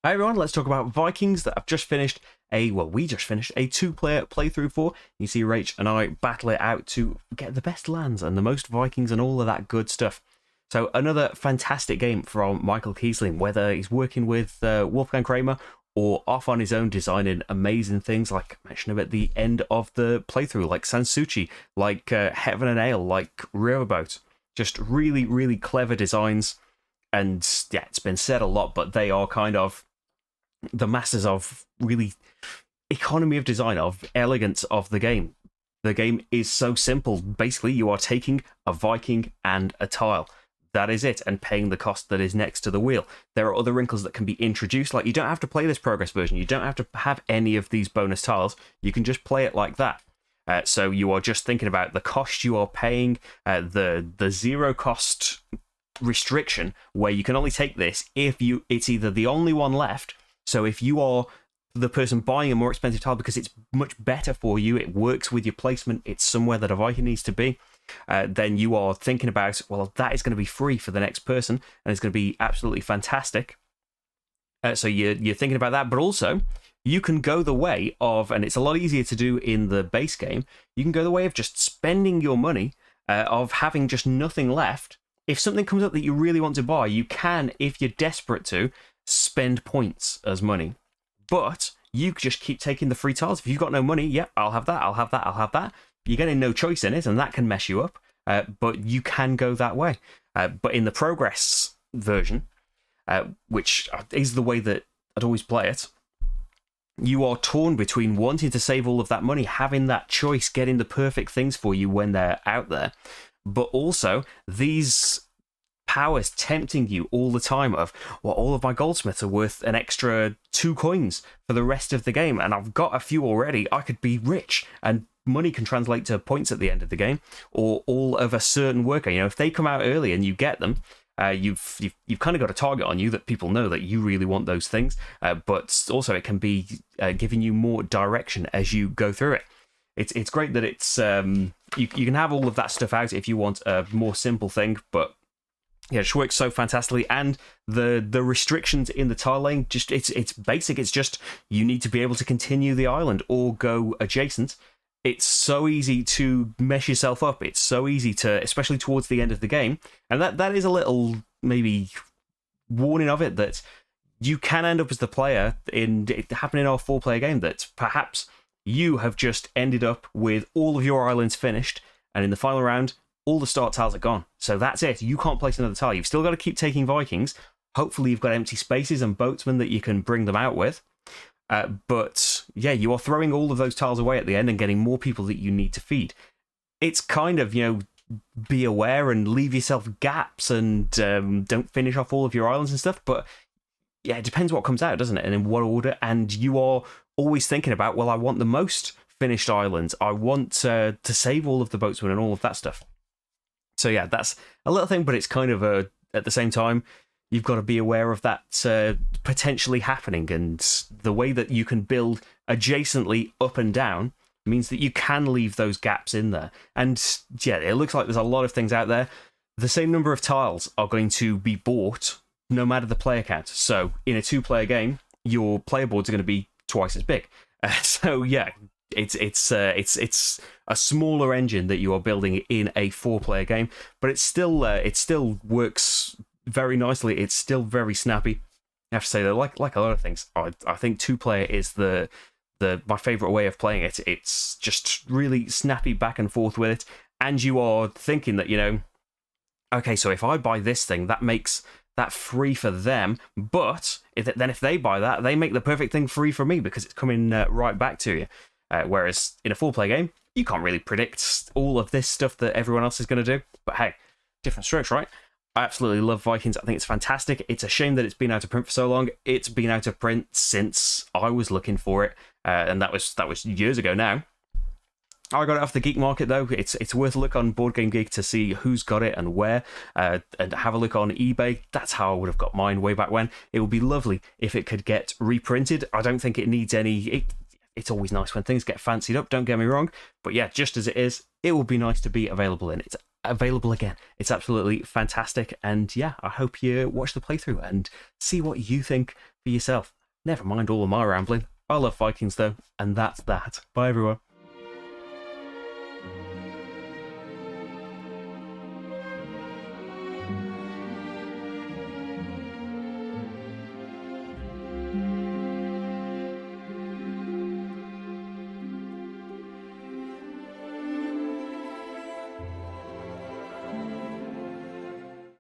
Hi everyone, let's talk about Vikings that I've just finished we just finished a two-player playthrough for. You see Rach and I battle it out to get the best lands and the most Vikings and all of that good stuff. So another fantastic game from Michael Kiesling, whether he's working with Wolfgang Kramer or off on his own designing amazing things like I mentioned at the end of the playthrough, like Sansuchi, like Heaven and Ale, like Riverboat. Just really, really clever designs. And yeah, it's been said a lot, but they are kind of the masters of really economy of design, of elegance of the game. The game is so simple. Basically, you are taking a Viking and a tile. That is it, and paying the cost that is next to the wheel. There are other wrinkles that can be introduced, like you don't have to play this progress version. You don't have to have any of these bonus tiles. You can just play it like that. So you are just thinking about the cost you are paying, the zero cost restriction, where you can only take this if it's either the only one left. So if you are the person buying a more expensive tile because it's much better for you, it works with your placement, it's somewhere that a Viking needs to be, then you are thinking about, well, that is going to be free for the next person, and it's going to be absolutely fantastic. So you're thinking about that, but also you can go the way of, and it's a lot easier to do in the base game, you can go the way of just spending your money, of having just nothing left. If something comes up that you really want to buy, you can, if you're desperate to, spend points as money. But you just keep taking the free tiles. If you've got no money, yeah, I'll have that, I'll have that, I'll have that. You're getting no choice in it, and that can mess you up. But you can go that way. But in the progress version, which is the way that I'd always play it, you are torn between wanting to save all of that money, having that choice, getting the perfect things for you when they're out there, but also these powers tempting you all the time of, well, all of my goldsmiths are worth an extra 2 coins for the rest of the game, and I've got a few already. I could be rich, and money can translate to points at the end of the game, or all of a certain worker. If they come out early and you get them, you've kind of got a target on you that people know that you really want those things, but also it can be giving you more direction as you go through it. It's great that it's you can have all of that stuff out if you want a more simple thing, but yeah, it just works so fantastically. And the restrictions in the tile laying, just it's basic. It's just you need to be able to continue the island or go adjacent. It's so easy to mess yourself up. It's so easy to, especially towards the end of the game, and that is a little maybe warning of it, that you can end up as the player in it happened in our 4-player game, that perhaps you have just ended up with all of your islands finished, and in the final round, all the start tiles are gone. So that's it. You can't place another tile. You've still got to keep taking Vikings. Hopefully you've got empty spaces and boatsmen that you can bring them out with. But yeah, you are throwing all of those tiles away at the end and getting more people that you need to feed. It's kind of, be aware and leave yourself gaps and don't finish off all of your islands and stuff. But yeah, it depends what comes out, doesn't it? And in what order. And you are always thinking about, well, I want the most finished islands. I want to save all of the boatsmen and all of that stuff. So yeah, that's a little thing, but it's kind of at the same time, you've got to be aware of that potentially happening, and the way that you can build adjacently up and down means that you can leave those gaps in there. And yeah, it looks like there's a lot of things out there. The same number of tiles are going to be bought no matter the player count. So in a 2-player game, your player boards are going to be twice as big. So yeah, it's a smaller engine that you are building in a 4-player game, but it still works very nicely. It's still very snappy. I have to say that, like a lot of things, I think 2-player is my favorite way of playing it. It's just really snappy back and forth with it, and you are thinking that okay, so if I buy this thing, that makes that free for them, but if they buy that, they make the perfect thing free for me because it's coming right back to you. Whereas in a 4-player game, you can't really predict all of this stuff that everyone else is going to do. But hey, different strokes, right? I absolutely love Vikings. I think it's fantastic. It's a shame that it's been out of print for so long. It's been out of print since I was looking for it, and that was years ago now. I got it off the Geek Market, though. It's worth a look on Board Game Geek to see who's got it and where, and have a look on eBay. That's how I would have got mine way back when. It would be lovely if it could get reprinted. I don't think it needs any... It's always nice when things get fancied up, don't get me wrong. But yeah, just as it is, it would be nice to be available in. It's available again. It's absolutely fantastic. And yeah, I hope you watch the playthrough and see what you think for yourself. Never mind all of my rambling. I love Vikings though, and that's that. Bye everyone.